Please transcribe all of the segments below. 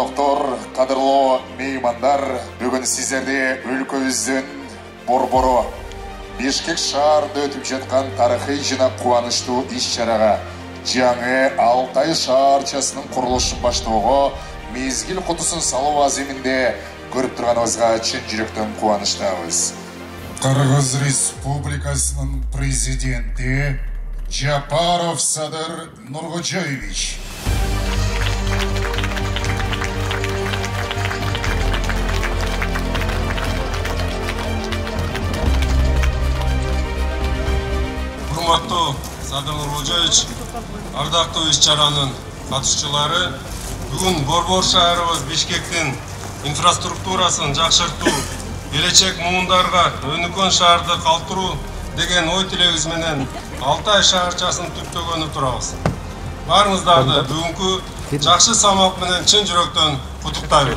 Konoktор, кадырлуу меймандар, бүгүн сиздерди өлкөбүздүн борбору Бишкек шаарында өтүп жаткан тарыхый жана кубанычтуу иш-чарага жаңы Алтай шаарчасынын курулушун баштоого мезгил кутусун салуу аземинде көрүп турганыбызга чын жүрөктөн кубанычтабыз. Кыргыз Республикасынын президенти Жапаров Садыр Нуркожоевич. Урматтуу Садыр Нуркожоевич, ардактуу иш-чаранын катышчылары, бүгүн Борбор шаарыбыз Бишкектин инфраструктурасын жакшыртуу, келечек муундарга өнүккөн шаарды калтыруу деген ой тилегибиз менен Алтай шаарчасын түптөгөнүп турабыз. Баарыңыздарды бүгүнкү жакшы самал менен чын жүрөктөн куттуктайм.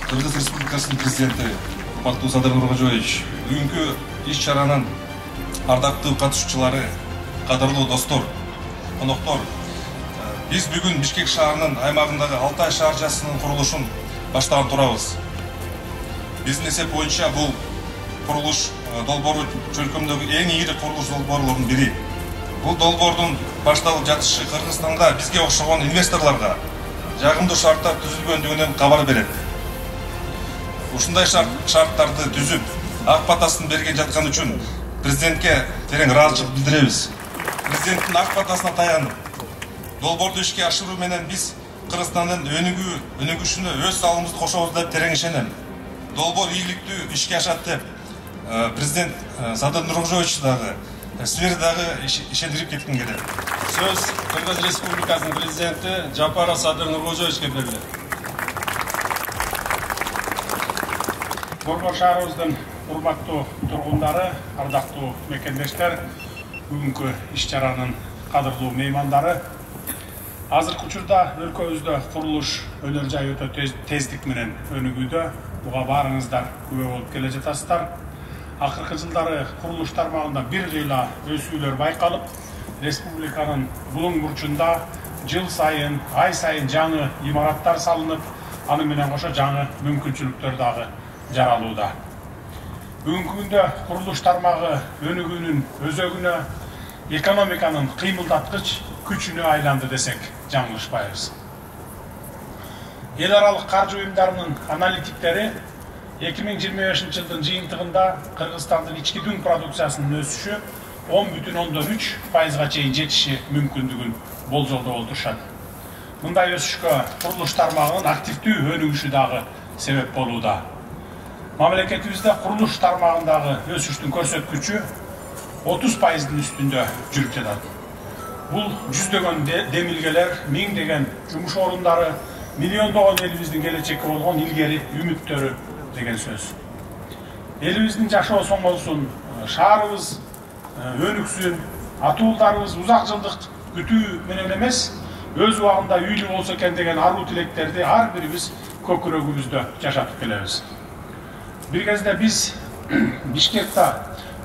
Кыргыз Республикасынын президенти урматтуу Садыр Нуркожоевич, бүгүнкү иш-чаранын ардактуу катышуучулары, кадырлуу достор, коноктор, биз бүгүн Бишкек шаарынын аймагындагы Алтай шаарчасынын курулушун баштаган турабыз. Биздин эсеп боюнча бул курулуш долбоору чөлкөмдөгү эң ийри курулуш долбоорлорунун бири. Бул долбоордун башталып жатышы Кыргызстанга бизге окшогон инвесторлорго жагымдуу шарттар түзүлгөндүгүнөн кабар берет. Ушундай шарттарды түзүп, ак батасын берген жаткан үчүн президентке терең ыраазычылык билдиребиз. Президенттин ак батасына таянып, долбоорду ишке ашыруу менен биз Кыргызстандын өнүгүшүнө өз салымыбызды кошобуз деп терең ишенем. Долбоор ийгиликтүү ишке ашат деп президент Садыр Нуркожоевич дагы, силер дагы ишендирип кетким келет. Сөз Кыргыз Республикасынын президенти Жапаров Садыр Нуркожоевичке берилет. Борбор шаарыбыздын урматтуу тургундары, ардактуу мекендештер, бүгүнкү иш-чаранын кадырлуу меймандары, азыркы учурда өлкөбүздө курулуш өнөр жай өтө тездик менен өнүгүүдө. Буга баарыңыздар күбө болуп келе жатасыздар. Акыркы жылдары курулуш тармагында бир кыйла өсүүлөр байкалып, республиканын булуң бурчунда жыл сайын, ай сайын жаңы имараттар салынып, аны менен кошо жаңы мүмкүнчүлүктөр дагы жаралууда. Бүгүнкү күндө курулуш тармагы өнүгүүнүн өзөгүнө, экономиканын кыймылдаткыч күчүнө айланды десек жаңылышпайбыз. Эл аралык каржы уюмдарынын аналитиктери 2025 жылдын жыйынтыгында Кыргызстандын ички дүң продукциясынын өсүшү 10,3%га чейин жетиши мүмкүндүгүн болжолдоп отурушат. Мындай өсүшкө курулуш тармагынын активдүү өнүгүшү дагы себеп болууда. Мамлекетибизде курулуш тармагындагы өсүштүн көрсөткүчү 30%-дин үстүндө жүрүп жатат. Бул жүздөгөн демилгелер, миңдеген жумуш орундары, миллиондогон элибиздин келечекке болгон илгери үмүттөрү деген сөз. Элибиздин жашоо соңолсун, шаарыбыз өнүксүн, атуулдарыбыз узак жылдык күтүү менен эмес, өз убагында үйлүү болсо экен деген аруу тилектерди ар бирибиз көкүрөгүбүздө жашатып келебиз. Бир кезде биз Бишкекте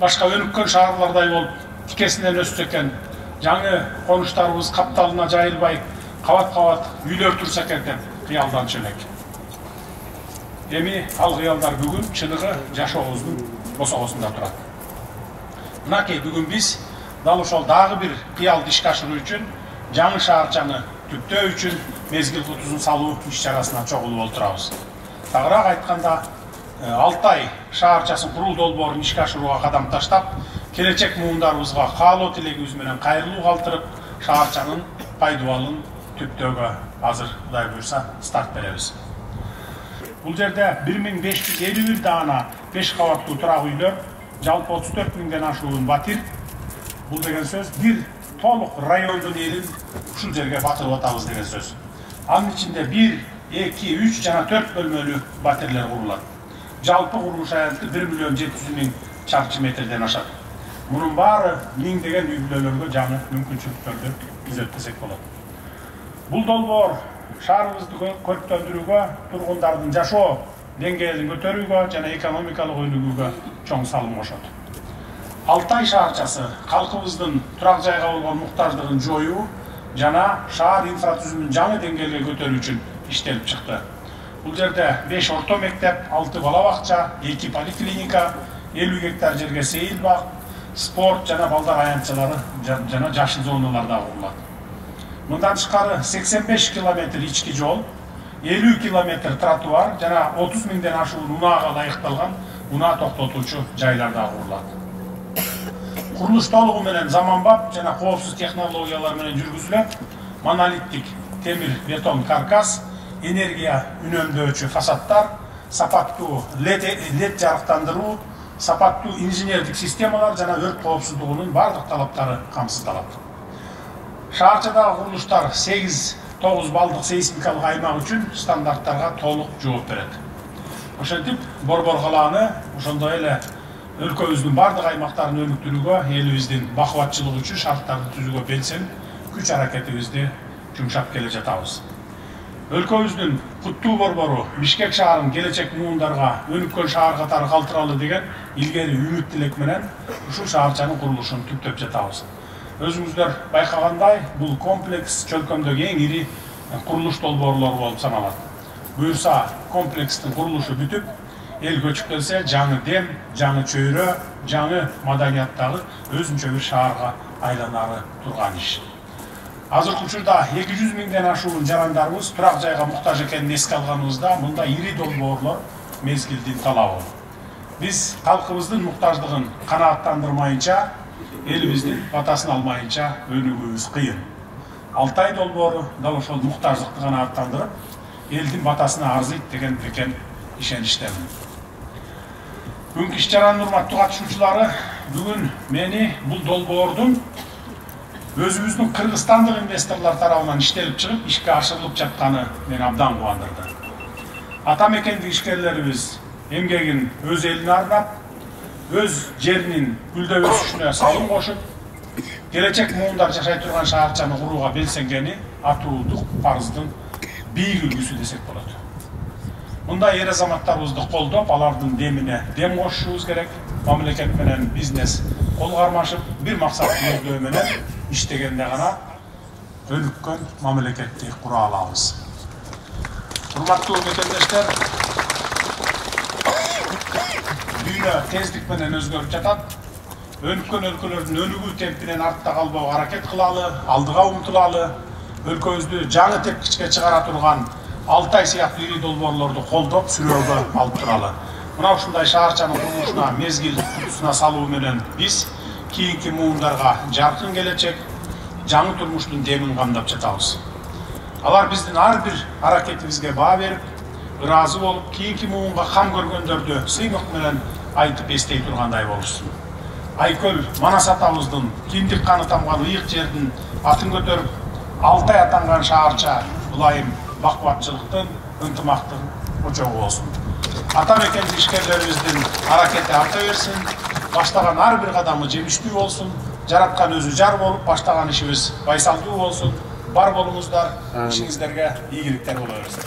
башка өнүккөн шаарлардай болуп тикесинен өссө экен, жаңы конуштарыбыз капталына жайылбай, кабат-кабат үйлөр турса экен деп кыялданчу элек. Эми ал кыялдар бүгүн чыныгы жашообуздун босогосунда турат. Мынакей бүгүн биз дал ошол дагы бир кыялды ишке ашыруу үчүн, жаңы шаарчаны түптөө үчүн мезгил кутусун салуу иш-чарасына чогулуп отурабыз. Тагыраак айтканда, Алтай шаарчасын куруу долбоорун ишке ашырууга кадам таштап, келечек муундарыбызга каалоо тилегибиз менен кайрылуу калтырып, шаарчанын пайдубалын түптөөгө азыр Кудай буйрса старт беребиз. Бул жерде 1551 даана 5 кабаттуу турак үйлөр, жалпы 34 миңден ашуун батир. Бул деген сөз бир толук райондун элин ушул жерге батырып атабыз деген сөз. Анын ичинде 1, 2, 3 жана 4 бөлмөлүү батирлер курулат. Жалпы курулуш аянты 1,7 миллион чарчы метрден ашат. Мунун баары миңдеген үй бүлөлөргө жаңы мүмкүнчүлүктөрдү изет десек болот. Бул долбоор шаарыбызды көрктөндүрүүгө, тургундардын жашоо деңгээлин көтөрүүгө жана экономикалык өнүгүүгө чоң салым кошот. Алтай шаарчасы калкыбыздын турак жайга болгон муктаждыгын жоюу жана шаар инфратүзүмүн жаңы деңгээлге көтөрүү үчүн иштелип чыкты. Бул жерде 5 орто мектеп, 6 бала бакча, 2 поликлиника, 50 гектар жерге сейил бак, спорт жана балдар аянтчалары жана жашыл зоналар да курулат. Мындан тышкары 85 километр ички жол, 50 километр тротуар жана 30 миңден ашуун унаага ылайыкталган унаа токтотуучу жайлар да курулат. Курулуш толугу менен заманбап жана коопсуз технологиялар менен жүргүзүлөт. Монолиттик темир бетон каркас, энергия үнөмдөөчү фасадтар, сапаттуу LED жарыктандыруу, сапаттуу инженердик системалар жана өрт коопсуздугунун бардык талаптары камсыздалат. Шаарчадагы курулуштар 8-9 балдык сейсмикалык аймак үчүн стандарттарга толук жооп берет. Ошентип, Борбор калааны ошондой эле өлкөбүздүн бардык аймактарын өнүктүрүүгө, элибиздин бакубатчылыгы үчүн шарттарды түзүүгө белсен күч аракетибизди жумшап келе жатабыз. Өлкөбүздүн куттуу борбору Бишкек шаарын келечек муундарга өнүккөн шаар катары калтыралы деген илгери үмүт тилек менен ушул шаарчанын курулушун түптөп жатабыз. Өзүңүздөр байкагандай, бул комплекс чөлкөмдөгү эң ири курулуш долбоорлору болуп саналат. Буюрса, комплекстин курулушу бүтүп, эл көчүп келсе, жаңы дем, жаңы чөйрө, жаңы маданияттагы өзүнчө бир шаарга айланары турган иш. Азыркы учурда 200 миңден ашуун жарандарыбыз турак жайга муктаж экенин эске алганыбызда, мында ири долбоорлор мезгилдин талабы. Биз калкыбыздын муктаждыгын канааттандырмайынча, элибиздин батасын алмайынча өнүгүүбүз кыйын. Алтай долбоору дал ошол муктаждыкты канааттандырып, элдин батасына арзыйт деген бекен ишеничтемин. Бүгүнкү иш-чаранын урматтуу катышуучулары, бүгүн мени бул долбоордун өзүбүздүн кыргызстандык инвесторлор тарабынан иштелип чыгып, ишке ашырылып жатканы мени абдан кубандырды. Ата мекендик ишкерлерибиз эмгегин өз элине арнап, өз жеринин гүлдөп өсүшүнө салым кошуп, келечек муундар жашай турган шаарчаны курууга белсенгени атуулдук парыздын бийик үлгүсү десек болот. Мындай эр азаматтарыбызды колдоп, алардын демине дем кошушубуз керек. Мамлекет менен бизнес кол кармашып, бир максаттуу көздөө менен иштегенде гана өнүккөн мамлекетти кура алабыз. Урматтуу мекендештер, дүйнө тездик менен өзгөрүп жатат. Өнүккөн өлкөлөрдүн өнүгүү темпинен артта калбоо аракет кылалы, алдыга умтулалы, өлкөбүздү жаңы тепкичке чыгара турган Алтай сыяктуу ири долбоорлорду колдоп, сүрөөгө алып туралы. Мына ушундай шаарчанын курулушуна мезгил кутусуна салуу менен биз кийинки муундарга жаркын келечек, жаңы турмуштун демин камдап жатабыз. Алар биздин ар бир аракетибизге баа берип, ыраазы болуп, кийинки муунга кам көргөндөрдү сыймык менен айтып эстей тургандай болушсун. Айкөл Манас атабыздын киндик каны тамган ыйык жердин атын көтөрүп, Алтай атанган шаарча ылайым бакубатчылыктын, ынтымактын очогу болсун. Ата мекендик ишкерлерибиздин аракети арта берсин, баштаган ар бир кадамы жемиштүү болсун, жараткан өзү жар болуп, баштаган ишибиз байсалдуу болсун. Бар болуңуздар, ишиңиздерге ийгиликтер боло берсин.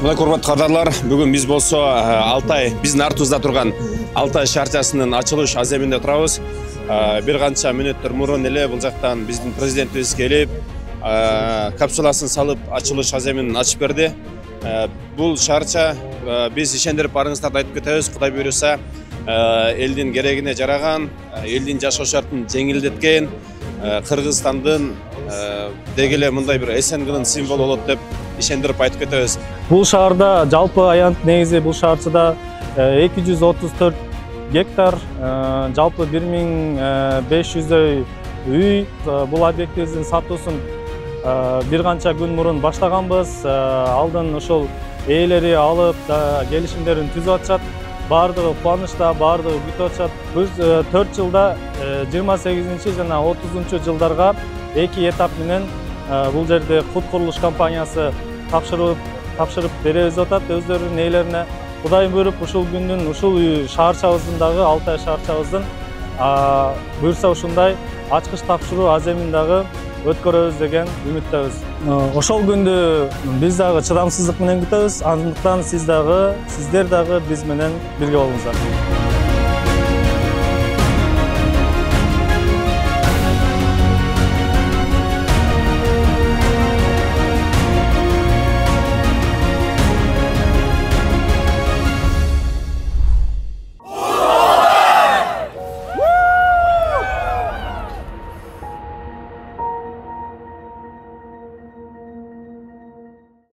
Мына урматтуу кадрлар, бүгүн биз болсо Алтай, биздин артыбызда турган Алтай шаарчасынын ачылыш аземинде турабыз. Бир канча мүнөттөр мурун эле бул жактан биздин президентибиз келип, капсуласын салып, ачылыш аземин ачып берди. Бул шаарча биз ишендирип барыңыздарды айтып кетебиз. Кудай буйруса, элдин керегине жараган, элдин жашоо шартын жеңилдеткен, Кыргызстандын деги эле мындай бир эсенгилин символ болот деп ишендирип айтып кетебиз. Бул шаарда жалпы аянт негизи бул шаарчыда 234 гектар, жалпы 1500 үй. Бул объектибиздин сатуусун бир канча күн мурун баштаганбыз. Алдын ошол ээлери алып келишимдерин түзүп атышат. Бардыгы кубанычта, бардыгы күтүп атышат. Биз 4 жылда 28 жана 30 жылдарга 2 этап менен бул жерде Кут курулуш компаниясы тапшырып беребиз деп атат өздөрүнүн ээлерине. Кудайым буйруп ушул күндүн ушул шаарчабыздын дагы Алтай шаарчабыздын буйрса ушундай ачкыч тапшыруу аземин дагы өткөрөбүз деген үмүттөбүз. Ошол күндү биз дагы чыдамсыздык менен күтөбүз. Андыктан сиздер дагы биз менен бирге болуңуздар.